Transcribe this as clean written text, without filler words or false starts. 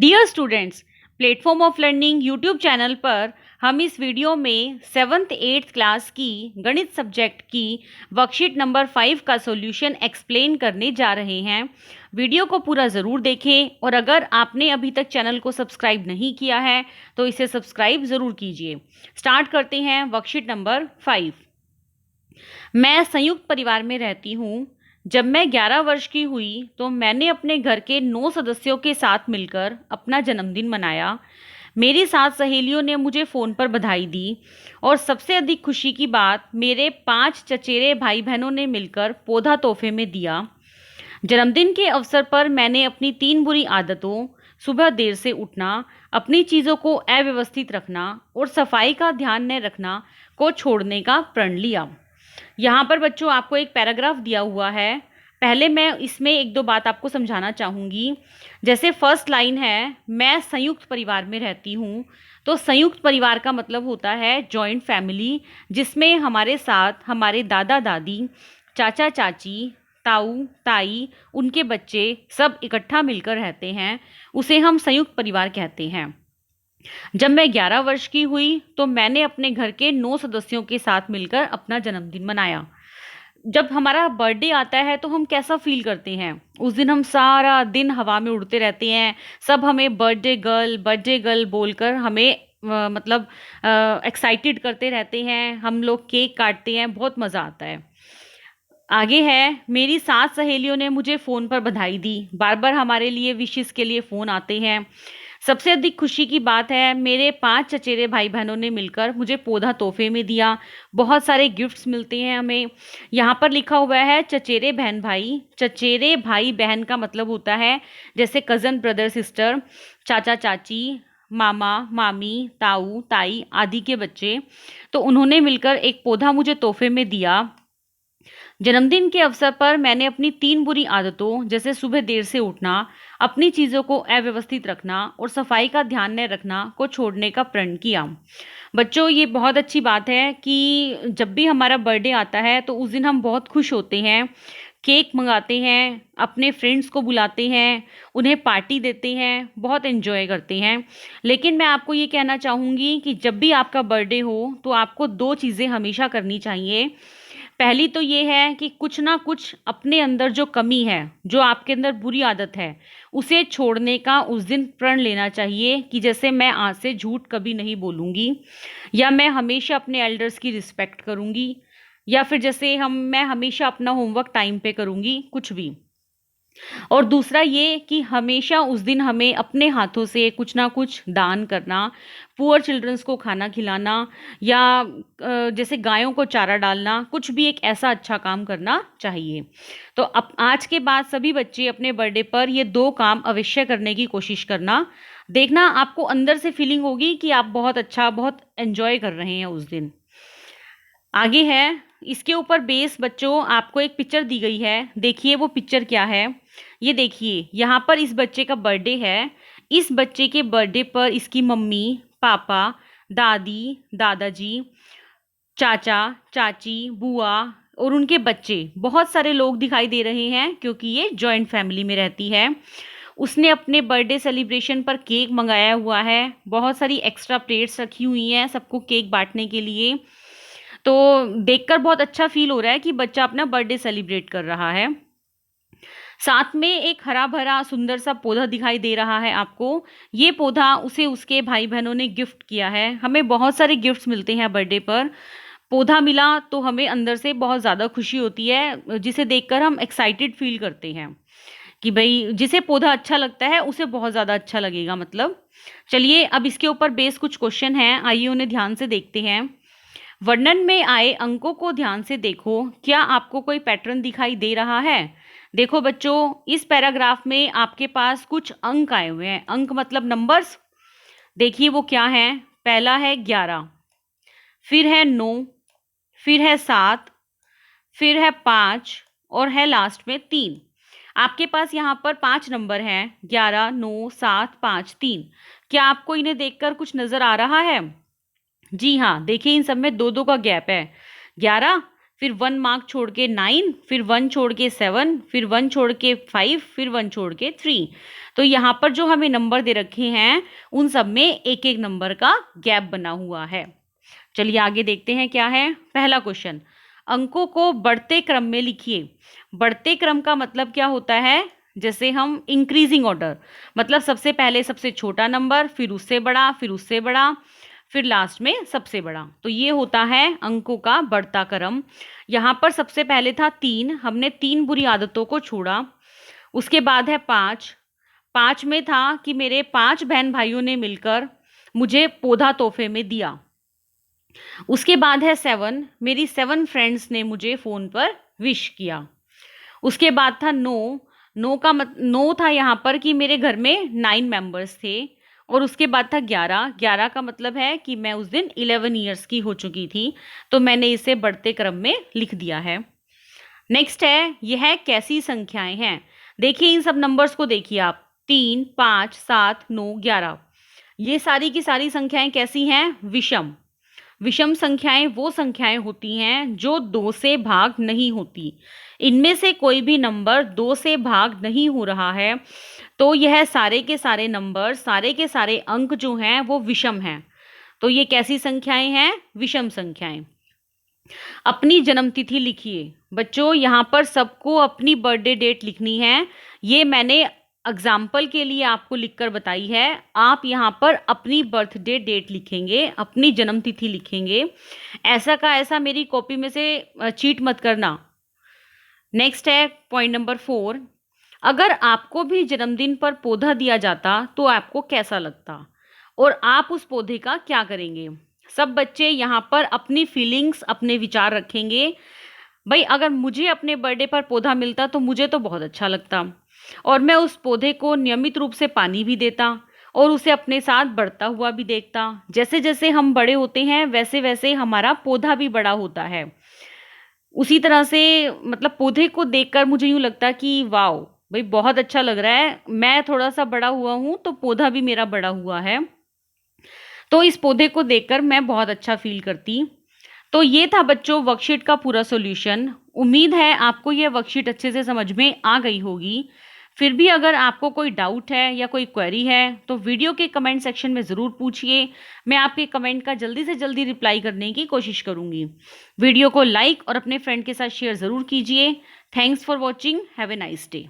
Dear students, platform of learning YouTube channel पर हम इस वीडियो में 7th-8th क्लास की गणित सब्जेक्ट की वर्कशीट नंबर 5 का सॉल्यूशन एक्सप्लेन करने जा रहे हैं। वीडियो को पूरा ज़रूर देखें और अगर आपने अभी तक चैनल को सब्सक्राइब नहीं किया है तो इसे सब्सक्राइब ज़रूर कीजिए। स्टार्ट करते हैं वर्कशीट नंबर 5। मैं संयुक्त परिवार में रहती हूँ। जब मैं 11 वर्ष की हुई तो मैंने अपने घर के 9 सदस्यों के साथ मिलकर अपना जन्मदिन मनाया। मेरी 7 सहेलियों ने मुझे फ़ोन पर बधाई दी और सबसे अधिक खुशी की बात मेरे 5 चचेरे भाई बहनों ने मिलकर पौधा तोहफे में दिया। जन्मदिन के अवसर पर मैंने अपनी 3 बुरी आदतों, सुबह देर से उठना, अपनी चीज़ों को अव्यवस्थित रखना और सफाई का ध्यान न रखना को छोड़ने का प्रण लिया। यहाँ पर बच्चों आपको एक पैराग्राफ दिया हुआ है। पहले मैं इसमें एक दो बात आपको समझाना चाहूँगी। जैसे फर्स्ट लाइन है, मैं संयुक्त परिवार में रहती हूँ। तो संयुक्त परिवार का मतलब होता है जॉइंट फैमिली, जिसमें हमारे साथ हमारे दादा दादी, चाचा चाची, ताऊ ताई, उनके बच्चे सब इकट्ठा मिलकर रहते हैं। उसे हम संयुक्त परिवार कहते हैं। जब मैं 11 वर्ष की हुई तो मैंने अपने घर के 9 सदस्यों के साथ मिलकर अपना जन्मदिन मनाया। जब हमारा बर्थडे आता है तो हम कैसा फील करते हैं? उस दिन हम सारा दिन हवा में उड़ते रहते हैं। सब हमें बर्थडे गर्ल बोलकर हमें मतलब एक्साइटेड करते रहते हैं। हम लोग केक काटते हैं, बहुत मज़ा आता है। आगे है, मेरी 7 सहेलियों ने मुझे फ़ोन पर बधाई दी। बार बार हमारे लिए विशेस के लिए फ़ोन आते हैं। सबसे अधिक खुशी की बात है मेरे 5 चचेरे भाई बहनों ने मिलकर मुझे पौधा तोहफे में दिया। बहुत सारे गिफ्ट्स मिलते हैं हमें। यहाँ पर लिखा हुआ है चचेरे बहन भाई। चचेरे भाई बहन का मतलब होता है जैसे कज़न ब्रदर सिस्टर, चाचा चाची, मामा मामी, ताऊ ताई आदि के बच्चे। तो उन्होंने मिलकर एक पौधा मुझे तोहफे में दिया। जन्मदिन के अवसर पर मैंने अपनी 3 बुरी आदतों जैसे सुबह देर से उठना, अपनी चीज़ों को अव्यवस्थित रखना और सफाई का ध्यान न रखना को छोड़ने का प्रण किया। बच्चों, ये बहुत अच्छी बात है कि जब भी हमारा बर्थडे आता है तो उस दिन हम बहुत खुश होते हैं, केक मंगाते हैं, अपने फ्रेंड्स को बुलाते हैं, उन्हें पार्टी देते हैं, बहुत एंजॉय करते हैं। लेकिन मैं आपको ये कहना चाहूँगी कि जब भी आपका बर्थडे हो तो आपको 2 चीज़ें हमेशा करनी चाहिए। पहली तो ये है कि कुछ ना कुछ अपने अंदर जो कमी है, जो आपके अंदर बुरी आदत है, उसे छोड़ने का उस दिन प्रण लेना चाहिए कि जैसे मैं आज से झूठ कभी नहीं बोलूँगी, या मैं हमेशा अपने एल्डर्स की रिस्पेक्ट करूँगी, या फिर जैसे मैं हमेशा अपना होमवर्क टाइम पे करूँगी, कुछ भी। और दूसरा ये कि हमेशा उस दिन हमें अपने हाथों से कुछ ना कुछ दान करना, पुअर चिल्ड्रंस को खाना खिलाना, या जैसे गायों को चारा डालना, कुछ भी एक ऐसा अच्छा काम करना चाहिए। तो अब आज के बाद सभी बच्चे अपने बर्थडे पर ये 2 काम अवश्य करने की कोशिश करना। देखना आपको अंदर से फीलिंग होगी कि आप बहुत अच्छा, बहुत एंजॉय कर रहे हैं उस दिन। आगे है, इसके ऊपर बेस बच्चों आपको एक पिक्चर दी गई है। देखिए वो पिक्चर क्या है। ये देखिए, यहाँ पर इस बच्चे का बर्थडे है। इस बच्चे के बर्थडे पर इसकी मम्मी, पापा, दादी, दादाजी, चाचा, चाची, बुआ और उनके बच्चे, बहुत सारे लोग दिखाई दे रहे हैं क्योंकि ये जॉइंट फैमिली में रहती है। उसने अपने बर्थडे सेलिब्रेशन पर केक मंगाया हुआ है। बहुत सारी एक्स्ट्रा प्लेट्स रखी हुई हैं सबको केक बांटने के लिए। तो देखकर बहुत अच्छा फील हो रहा है कि बच्चा अपना बर्थडे सेलिब्रेट कर रहा है। साथ में एक हरा भरा सुंदर सा पौधा दिखाई दे रहा है आपको। ये पौधा उसे उसके भाई बहनों ने गिफ्ट किया है। हमें बहुत सारे गिफ्ट्स मिलते हैं बर्थडे पर। पौधा मिला तो हमें अंदर से बहुत ज़्यादा खुशी होती है, जिसे देखकर हम एक्साइटेड फील करते हैं कि भाई जिसे पौधा अच्छा लगता है उसे बहुत ज़्यादा अच्छा लगेगा मतलब। चलिए अब इसके ऊपर बेस कुछ क्वेश्चन हैं, आइए उन्हें ध्यान से देखते हैं। वर्णन में आए अंकों को ध्यान से देखो। क्या आपको कोई पैटर्न दिखाई दे रहा है? देखो बच्चों, इस पैराग्राफ में आपके पास कुछ अंक आए हुए हैं। अंक मतलब नंबर्स। देखिए वो क्या है। पहला है 11, फिर है 9, फिर है 7, फिर है 5 और है लास्ट में 3। आपके पास यहाँ पर 5 नंबर हैं, 11, 9, 7, 5, 3। क्या आपको इन्हें देखकर कुछ नज़र आ रहा है? जी हाँ, देखिए इन सब में 2-2 का गैप है। 11, फिर 1 मार्क छोड़ के 9, फिर 1 छोड़ के 7, फिर 1 छोड़ के 5, फिर 1 छोड़ के 3। तो यहाँ पर जो हमें नंबर दे रखे हैं उन सब में एक एक नंबर का गैप बना हुआ है। चलिए आगे देखते हैं क्या है। पहला क्वेश्चन, अंकों को बढ़ते क्रम में लिखिए। बढ़ते क्रम का मतलब क्या होता है? जैसे हम इंक्रीजिंग ऑर्डर, मतलब सबसे पहले सबसे छोटा नंबर, फिर उससे बड़ा, फिर उससे बड़ा, फिर लास्ट में सबसे बड़ा। तो ये होता है अंकों का बढ़ता क्रम। यहाँ पर सबसे पहले था 3, हमने 3 बुरी आदतों को छोड़ा। उसके बाद है 5, 5 में था कि मेरे 5 बहन भाइयों ने मिलकर मुझे पौधा तोहफे में दिया। उसके बाद है 7, मेरी 7 फ्रेंड्स ने मुझे फ़ोन पर विश किया। उसके बाद था 9, 9 था यहाँ पर कि मेरे घर में 9 मेंबर्स थे। और उसके बाद था 11, 11 का मतलब है कि मैं उस दिन 11 ईयर्स की हो चुकी थी, तो मैंने इसे बढ़ते क्रम में लिख दिया है। नेक्स्ट है, यह कैसी संख्याएं हैं? देखिए इन सब नंबर्स को देखिए आप, 3, 5, 7, 9, 11, ये सारी की सारी संख्याएं कैसी हैं? विषम। विषम संख्याएं वो संख्याएं होती हैं जो 2 से भाग नहीं होती। इनमें से कोई भी नंबर 2 से भाग नहीं हो रहा है, तो यह सारे के सारे नंबर, सारे के सारे अंक जो हैं वो विषम हैं। तो ये कैसी संख्याएं हैं? विषम संख्याएं। अपनी जन्मतिथि लिखिए। बच्चों यहाँ पर सबको अपनी बर्थडे डेट लिखनी है। ये मैंने एग्जाम्पल के लिए आपको लिखकर बताई है। आप यहाँ पर अपनी बर्थडे डेट लिखेंगे, अपनी जन्मतिथि लिखेंगे। ऐसा का ऐसा मेरी कॉपी में से चीट मत करना। नेक्स्ट है पॉइंट नंबर 4, अगर आपको भी जन्मदिन पर पौधा दिया जाता तो आपको कैसा लगता और आप उस पौधे का क्या करेंगे? सब बच्चे यहाँ पर अपनी फीलिंग्स, अपने विचार रखेंगे। भाई अगर मुझे अपने बर्थडे पर पौधा मिलता तो मुझे तो बहुत अच्छा लगता और मैं उस पौधे को नियमित रूप से पानी भी देता और उसे अपने साथ बढ़ता हुआ भी देखता। जैसे जैसे हम बड़े होते हैं वैसे वैसे हमारा पौधा भी बड़ा होता है। उसी तरह से मतलब पौधे को देखकर मुझे यूँ लगता कि वाओ भाई बहुत अच्छा लग रहा है, मैं थोड़ा सा बड़ा हुआ हूँ तो पौधा भी मेरा बड़ा हुआ है। तो इस पौधे को देखकर मैं बहुत अच्छा फील करती। तो ये था बच्चों वर्कशीट का पूरा सॉल्यूशन। उम्मीद है आपको यह वर्कशीट अच्छे से समझ में आ गई होगी। फिर भी अगर आपको कोई डाउट है या कोई क्वेरी है तो वीडियो के कमेंट सेक्शन में ज़रूर पूछिए। मैं आपके कमेंट का जल्दी से जल्दी रिप्लाई करने की कोशिश करूँगी। वीडियो को लाइक और अपने फ्रेंड के साथ शेयर ज़रूर कीजिए। Thanks for watching. Have a nice day.